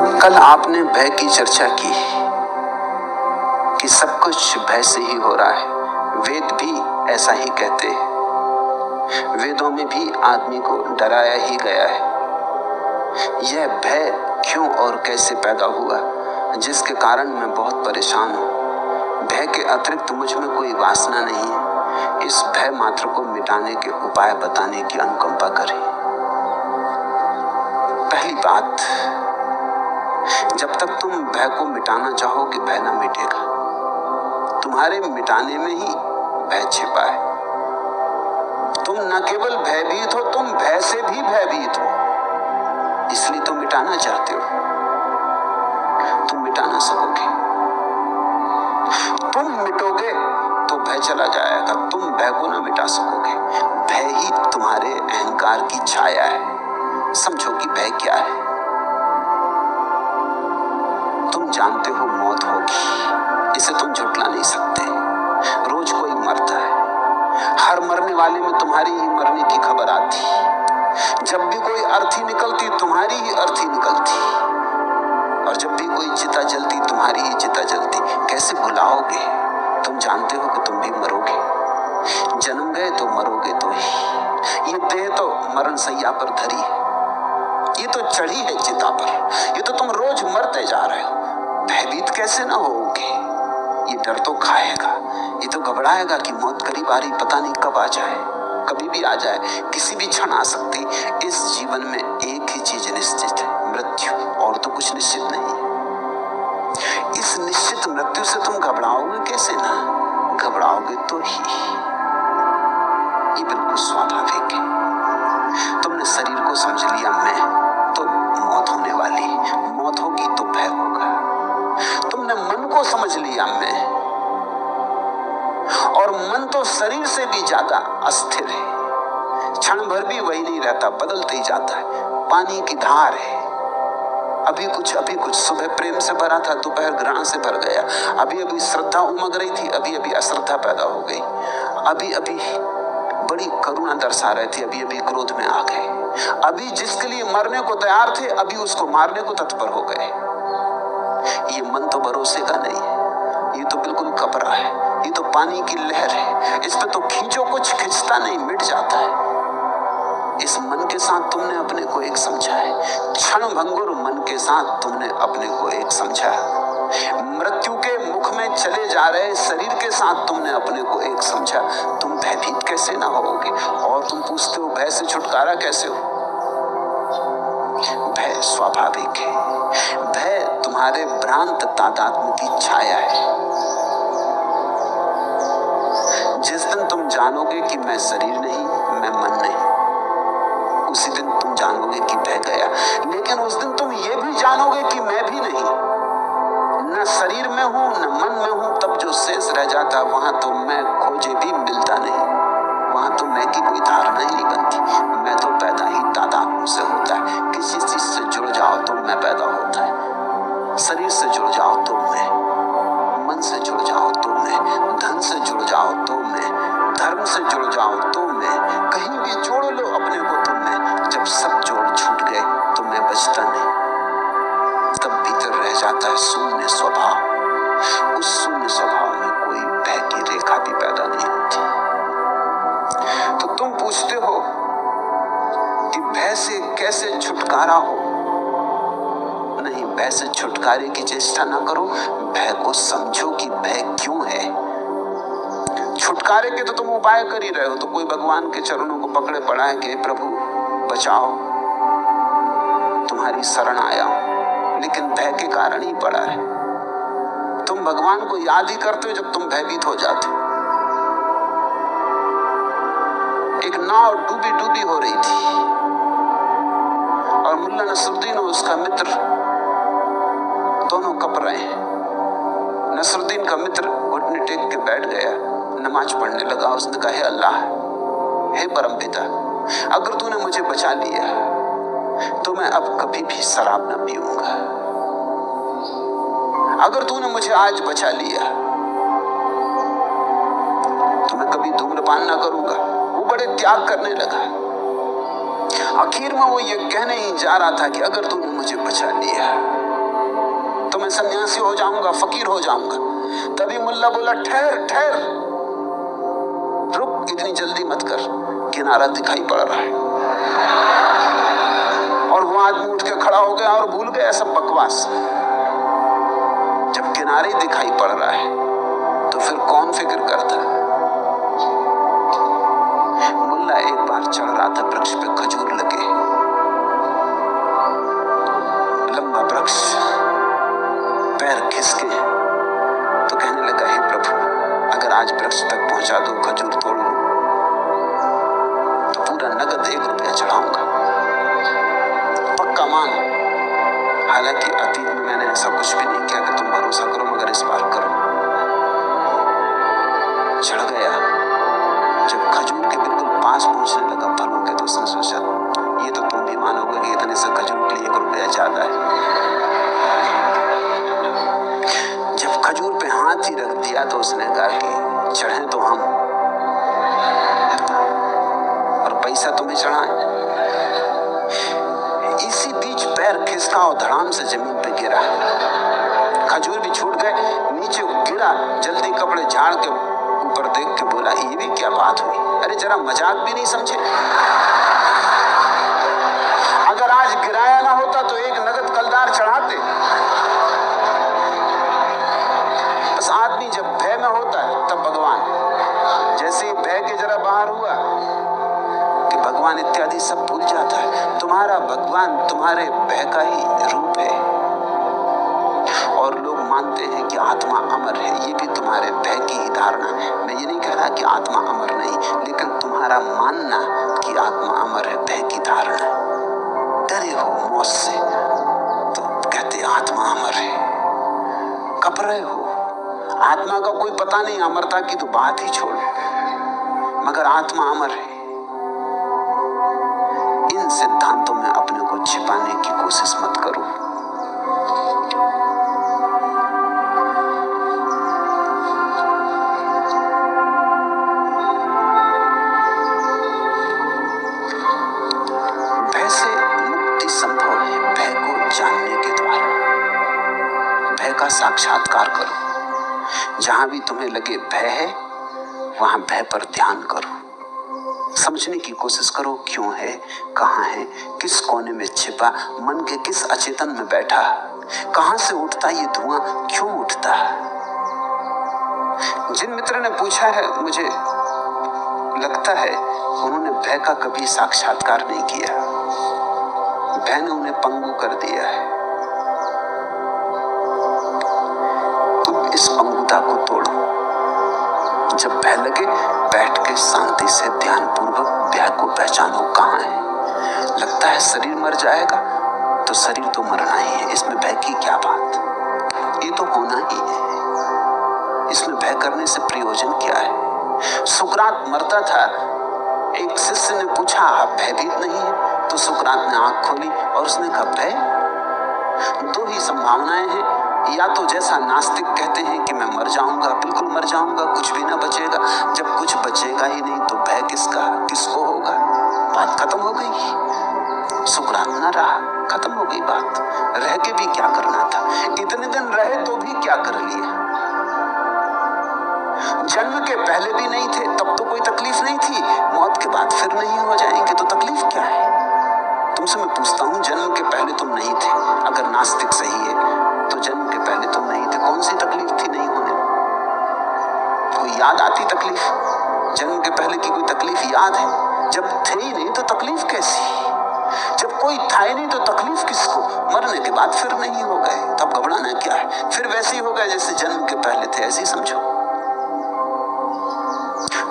कल आपने भय की चर्चा की कि सब कुछ भय से ही हो रहा है। वेद भी ऐसा ही कहते हैं। वेदों में भी आदमी को डराया ही गया है। यह भय क्यों और कैसे पैदा हुआ, जिसके कारण मैं बहुत परेशान हूँ। भय के अतिरिक्त मुझ में कोई वासना नहीं है। इस भय मात्र को मिटाने के उपाय बताने की अनुकंपा करें। पहली बात, जब तक तुम भय को मिटाना चाहोगे भय न मिटेगा। तुम्हारे मिटाने में ही भय छिपा है। तुम न केवल भयभीत हो, तुम भय से भी भयभीत हो, इसलिए तुम मिटाना चाहते हो। तुम मिटा ना सकोगे। तुम मिटोगे तो भय चला जाएगा। तुम भय को ना मिटा सकोगे। भय ही तुम्हारे अहंकार की छाया है। समझो कि भय क्या है। तुम जानते हो मौत होगी, इसे तुम झुठला नहीं सकते। रोज कोई मरता है, हर मरने वाले में तुम्हारी ही मरने की खबर आती। जब भी कोई अर्थी निकलती, तुम्हारी ही अर्थी निकलती। और जब भी कोई चिता जलती, तुम्हारी ही चिता जलती। कैसे भुलाओगे? तुम जानते हो कि तुम भी मरोगे। जन्म गए तो मरोगे तो ही। ये देह तो मरण सैया पर धरी है, ये तो चढ़ी है चिता पर। ये तो तुम रोज मरते जा रहे हो। भयभीत कैसे ना होगे? ये डर तो खाएगा, ये तो घबराएगा कि मौत करीब आ रही, पता नहीं कब आ जाए, कभी भी आ जाए, किसी भी क्षण आ सकती। इस जीवन में एक ही चीज निश्चित है, मृत्यु, और तो कुछ निश्चित नहीं है। इस निश्चित मृत्यु से तुम घबराओगे कैसे ना? घबराओगे तो ही। ये बिल्कुल स्वाभाविक है। तुमने शरीर को समझ लिया मैं, तो मौत होने वाली, मौत होगी तो भय होगा। तुमने मन को समझ लिया मैं, और मन तो शरीर से भी ज्यादा अस्थिर है। क्षण भर भी वही नहीं रहता, बदलते ही जाता है। पानी की धार है, अभी कुछ सुबह प्रेम से भरा था, दोपहर घृणा से भर गया। अभी श्रद्धा उमग रही थी, अभी अश्रद्धा पैदा हो गई। अभी बड़ी करुणा दर्शा रहे थे, अभी क्रोध में आ गए। अभी जिसके लिए मरने को तैयार थे, अभी उसको मारने को तत्पर हो गए। ये मन तो भरोसे का नहीं है, ये तो बिल्कुल कपरा है, ये तो पानी की लहर है। इस पे तो खींचो कुछ, खिंचता नहीं, मिट जाता है। इस मन के साथ तुमने अपने को एक समझा है। क्षण भंगुर मन के साथ तुमने अपने को एक समझा। मृत्यु के मुख में चले जा रहे शरीर के साथ तुमने अपने को एक समझा। तुम भयभीत कैसे ना होगे? और तुम पूछते हो भय से छुटकारा कैसे हो? भय स्वाभाविक है। भय तुम्हारे भ्रांत तादात्म्य की छाया है। जिस दिन तुम जानोगे कि मैं शरीर नहीं, मैं मन नहीं, उसी दिन तुम जानोगे कि भय गया। लेकिन उस दिन तुम ये भी जानोगे कि मैं भी नहीं, न शरीर में हूं न मन में हूं। तब जो शेष रह जाता, वहां तो मैं खोजे भी मिलता नहीं। वहां तो मैं की कोई धारणा ही नहीं बनती। मैं तो पैदा ही तादात्म्य से होता है। किसी चीज से जुड़ जाओ तो मैं पैदा होता है। शरीर से जुड़ जाओ तो मैं, मन से जुड़ जाओ तो मैं, धन से जुड़ जाओ तो मैं, धर्म से जुड़ जाओ तो मैं, कहीं भी जोड़ लो अपने को तो मैं। जब सब जोड़ छूट गए तो मैं बचता नहीं। तब भीतर रह जाता है शून्य स्वभाव। उस शून्य स्वभाव में कोई भय की रेखा भी पैदा नहीं होती। तो तुम पूछते हो कि भय से कैसे छुटकारा हो? नहीं, भय से छुटकारे की चेष्टा ना करो। भय को समझो कि भय क्यों है। छुटकारे के तो तुम उपाय कर ही रहे हो। तो कोई भगवान के चरणों को पकड़े पड़ा है कि प्रभु बचाओ, तुम्हारी शरण आया हूं, लेकिन भय के कारण ही पड़ा है। तुम भगवान को याद ही करते हो जब तुम भयभीत हो जाते हो। एक नाव डूबी हो रही थी और मुल्ला नसरुद्दीन और उसका मित्र दोनों कप रहे हैं। नसरुद्दीन का मित्र घुटने टेक के बैठ गया, नमाज पढ़ने लगा। उसने कहा, हे अल्लाह, हे परमपिता, अगर तूने मुझे बचा लिया तो मैं अब कभी भी शराब न पीऊंगा। अगर तूने मुझे आज बचा लिया तो मैं कभी धूम्रपान न करूंगा। वो बड़े त्याग करने लगा। आखिर में वो ये कहने ही जा रहा था कि अगर तूने मुझे बचा लिया तो मैं सन्यासी हो जाऊंगा, फकीर हो जाऊंगा। तभी मुल्ला बोला, ठहर ठहर, रुक, इतनी जल्दी मत कर, किनारा दिखाई पड़ रहा है। और वो आदमी उठ के खड़ा हो गया और भूल गया सब बकवास। जब किनारे दिखाई पड़ रहा है तो फिर कौन फिक्र करता है। मुल्ला एक बार चढ़ रहा था वृक्ष पे, खजूर लगे, लंबा वृक्ष, पैर खिसके तो कहने लगा, हे प्रभु, अगर आज वृक्ष तक पहुंचा दो, खजूर तोड़ लूं, तो पूरा नगद 1 रुपया चढ़ाऊंगा, पक्का मान। हालांकि अतीत में मैंने ऐसा कुछ भी नहीं किया कि तुम भरोसा करो, मगर इस बार करो। चढ़ गया। जब खजूर के बिल्कुल पास पहुंचने लगा फलों के, तो उसने सोचा, ये तो तुम भी मानोगे कि इतने से खजूर के लिए 1 रुपया ज्यादा है। जब खजूर पे हाथ ही रख दिया तो उसने कहा कि चढ़े तो हम, और पैसा तुम्हें चढ़ाएं। इसी बीच पैर खिसका और धड़ाम से जमीन पे गिरा। खजूर भी छूट गए, नीचे गिरा, जल्दी कपड़े झाड़ के ऊपर देख के बोला, ये भी क्या बात हुई? अरे जरा मजाक भी नहीं समझे? अगर आज गिराया ना होता तो 1 नगद कलदार चढ़ाते। बस आदमी जब भय में होता है तब भगवान, जैसे ही भय के जरा बाहर हुआ कि भगवान इत्यादि सब भूल जाता है। तुम्हारा भगवान तुम्हारे भय का ही रूप है। और लोग मानते हैं कि आत्मा अमर है, ये भी तुम्हारे भय की ही धारणा है। मैं ये नहीं कह रहा कि आत्मा अमर नहीं, लेकिन तुम्हारा मानना कि आत्मा अमर है भय की धारणा है। डरे हो मौत से तो कहते आत्मा अमर है, कब रहे हो। आत्मा का कोई पता नहीं, अमरता की तो बात ही छोड़, मगर आत्मा अमर है। इन सिद्धांतों में अपने को छिपाने की कोशिश मत करो। भय से मुक्ति संभव है भय को जानने के द्वारा। भय का साक्षात्कार करो। जहां भी तुम्हें लगे भय है, वहां भय पर ध्यान करो। समझने की कोशिश करो, क्यों है, कहां है, किस कोने में छिपा, मन के किस अचेतन में बैठा, कहां से उठता ये धुआं, क्यों उठता। जिन मित्र ने पूछा है, मुझे लगता है उन्होंने भय का कभी साक्षात्कार नहीं किया। भय ने उन्हें पंगु कर दिया है। तुम इस पंगुता को तोड़ो। जब भय लगे, बैठ के शांति से ध्यान पूर्वक भय को पहचानो, कहां है। लगता है शरीर मर जाएगा, तो शरीर तो मरना ही है, इसमें भय की क्या बात, ये तो होना ही है। इसमें भय करने से प्रयोजन क्या है। सुकरात मरता था, एक शिष्य ने पूछा, आप भयभीत नहीं है? तो सुकरात ने आंख खोली और उसने कहा, भय 2 ही संभावनाएं हैं, या तो जैसा नास्तिक कहते हैं कि मैं मर जाऊंगा, बिल्कुल मर जाऊंगा, कुछ भी ना बचेगा। जब कुछ बचेगा ही नहीं तो भय किसका, किसको होगा। बात खत्म हो गई। सुकरात ना रहा, खत्म हो गई बात। रह के भी क्या करना था, इतने दिन रहे तो भी क्या कर लिया। जन्म के पहले भी नहीं थे तब तो कोई तकलीफ नहीं थी, मौत के बाद फिर नहीं हो जाएंगे तो तकलीफ क्या है। तुमसे मैं पूछता हूं, जन्म के पहले तुम नहीं थे, अगर नास्तिक सही है तो जन्म के पहले तुम नहीं थे, कौन सी तकलीफ थी नहीं होने में। कोई याद आती तकलीफ, जन्म के पहले की कोई तकलीफ याद है। जब थे ही नहीं तो तकलीफ कैसी, जब कोई था ही नहीं तो तकलीफ किसको। मरने के बाद फिर नहीं हो गए तब घबराना क्या है, फिर वैसे ही हो गए जैसे जन्म के पहले थे, ऐसे ही समझो।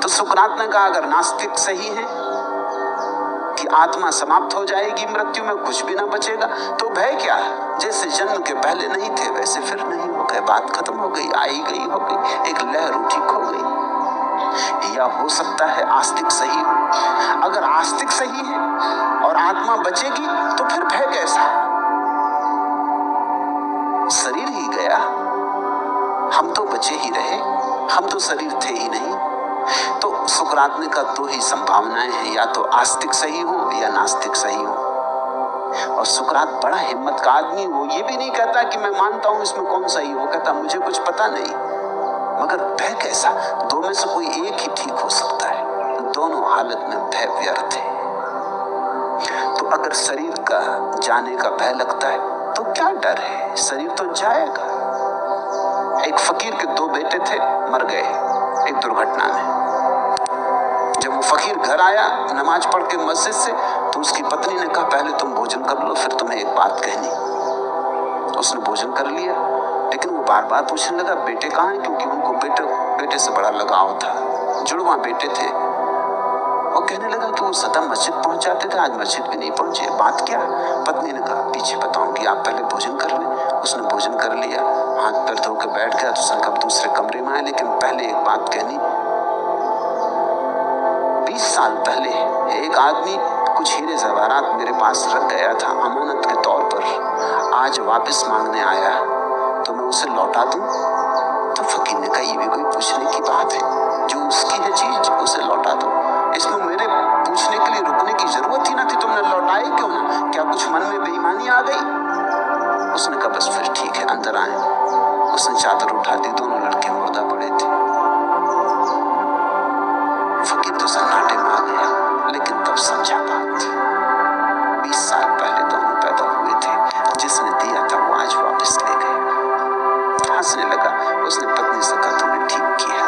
तो सुकरात ने कहा, अगर नास्तिक सही है कि आत्मा समाप्त हो जाएगी मृत्यु में, कुछ भी ना बचेगा, तो भय क्या है। जैसे जन्म के पहले नहीं थे वैसे फिर नहीं हो गए, बात खत्म हो गई, आई गई हो गई, एक लहर उठी खो गई। या हो सकता है आस्तिक सही हो। अगर आस्तिक सही है और आत्मा बचेगी तो फिर भय कैसा। शरीर ही गया, हम तो बचे ही रहे, हम तो शरीर थे ही नहीं। तो सुकरात ने कहा, 2 ही संभावनाएं हैं, या तो आस्तिक सही हो या नास्तिक सही हो। और सुकरात बड़ा हिम्मत का आदमी, वो ये भी नहीं कहता कि मैं मानता हूं इसमें कौन सही, वो कहता मुझे कुछ पता नहीं, मगर भय कैसा, दो में से कोई एक ही ठीक हो सकता है, दोनों हालत में भय व्यर्थ है। तो अगर शरीर का जाने का भय लगता है तो क्या डर है, शरीर तो जाएगा। एक फकीर के दो बेटे थे, मर गए एक दुर्घटना में। जब वो फकीर घर आया नमाज पढ़ के मस्जिद से, तो उसकी पत्नी ने कहा पहले तुम भोजन कर लो, फिर तुम्हें एक बात कहनी। उसने भोजन कर लिया, लेकिन वो बार बार पूछने लगा बेटे कहाँ हैं, क्योंकि उनको बेटे से बड़ा लगाव था, जुड़वा बेटे थे। और कहने लगा कि वो सदा मस्जिद पहुंच जाते थे, आज मस्जिद भी नहीं पहुंचे, बात क्या। पत्नी ने कहा पीछे बताऊंगी, आप पहले भोजन कर लें। उसने भोजन कर लिया, हाथ पैर धो के बैठ गया, तो कब दूसरे कमरे में आए, लेकिन पहले एक बात कहनी। 20 साल पहले एक आदमी कुछ हीरे जवाहरात मेरे पास रख गया था अमानत के तौर पर, आज वापस मांगने आया, तो मैं उसे लौटा दूं? तो फकीर ने कहा ये भी कोई पूछने की बात है, जो उसकी है चीज उसे लौटा दो, इसमें मेरे पूछने के लिए रुकने की जरूरत ही ना थी, तुमने लौटाए क्यों ना, क्या कुछ मन में बेईमानी आ गई? उसने कहा बस फिर ठीक है, अंदर आए। उसने चादर उठा दी, दोनों लड़के मुर्दा पड़े थे। फकीर तो सन्नाटे में आ गया, लेकिन तब समझा बात। 20 साल पहले दोनों पैदा हुए थे, जिसने दिया था वो आज वापस ले गए। हंसने लगा, उसने पत्नी से कहा तुमने ठीक किया,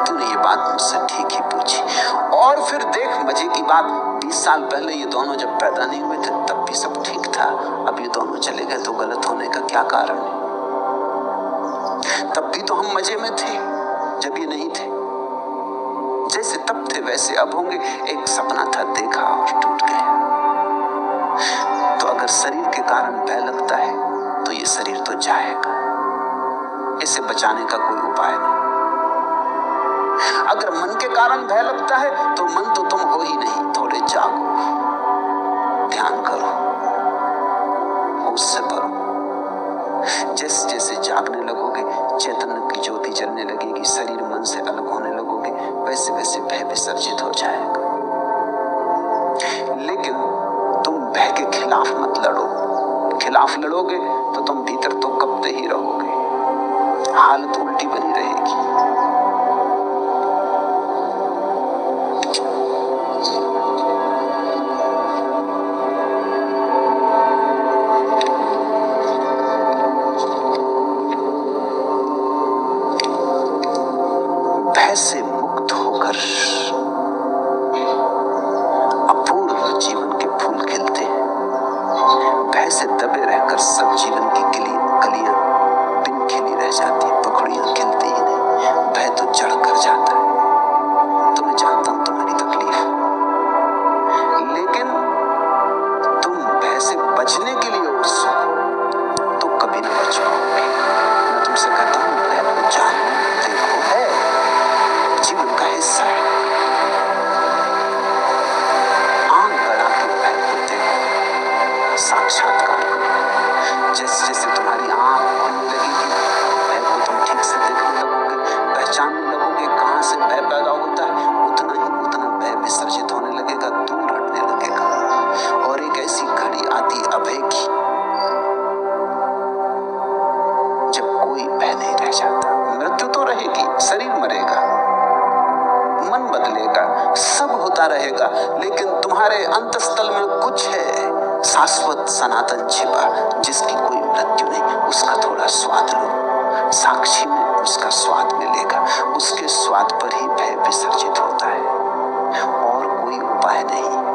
तूने ये बात मुझसे ठीक ही पूछी। और फिर देख मजे की बात, 20 साल पहले ये दोनों जब पैदा नहीं हुए थे तब भी सब ठीक था, अब ये दोनों चले गए तो गलत होने का क्या कारण है? तब भी तो हम मजे में थे जब ये नहीं थे, जैसे तब थे वैसे अब होंगे। एक सपना था, देखा और टूट गया। तो अगर शरीर के कारण भय लगता है तो ये शरीर तो जाएगा, इसे बचाने का कोई उपाय नहीं। अगर मन के कारण भय लगता है तो मन तो तुम हो ही नहीं, थोड़े जागो, ध्यान करो, उससे भरो। जैसे जैसे जागने लगोगे चैतन्य की ज्योति जलने लगेगी, शरीर मन से अलग होने लगोगे, वैसे वैसे भय विसर्जित हो जाएगा। लेकिन तुम भय के खिलाफ मत लड़ो, खिलाफ लड़ोगे तो तुम भीतर तो कपते ही रहोगे, हालत उल्टी बनी रहेगी। भय से मुक्त होकर अपूर्व जीवन के फूल खिलते हैं। भय से दबे रहकर सब जीवन की कलियां बिन खिली रह जाती, पखड़ियां खिलती ही नहीं। भय तो जड़ कर जाता है। तो मैं जानता हूं तुम्हारी तकलीफ, लेकिन तुम भय से बचने के लिए उत्सुक हो तो कभी न बच पाओगे। मैं तुमसे कहता हूं भय को जानो, देखो, है जीवन का हिस्सा है। आंख गड़ा के भय को देखो, साक्षात्कार करो। जैसे जैसे तुम्हारी आंख खुलने लगेगी, भय को तुम ठीक से देखने लगोगे, पहचानने लगोगे कहां से भय पैदा होता है, उतना भय विसर्जित होने लगेगा, दूर हटने लगेगा। और एक ऐसी घड़ी आती अभय की जब कोई भय नहीं रह जाता। मृत्यु तो रहेगी, शरीर मरेगा, मन बदलेगा, सब होता रहेगा, लेकिन तुम्हारे अंतस्थल में कुछ है शाश्वत सनातन छिपा, जिसकी कोई मृत्यु नहीं। उसका थोड़ा स्वाद लो, साक्षी में उसका स्वाद मिलेगा, उसके स्वाद पर ही भय विसर्जित होता है। और कोई उपाय नहीं।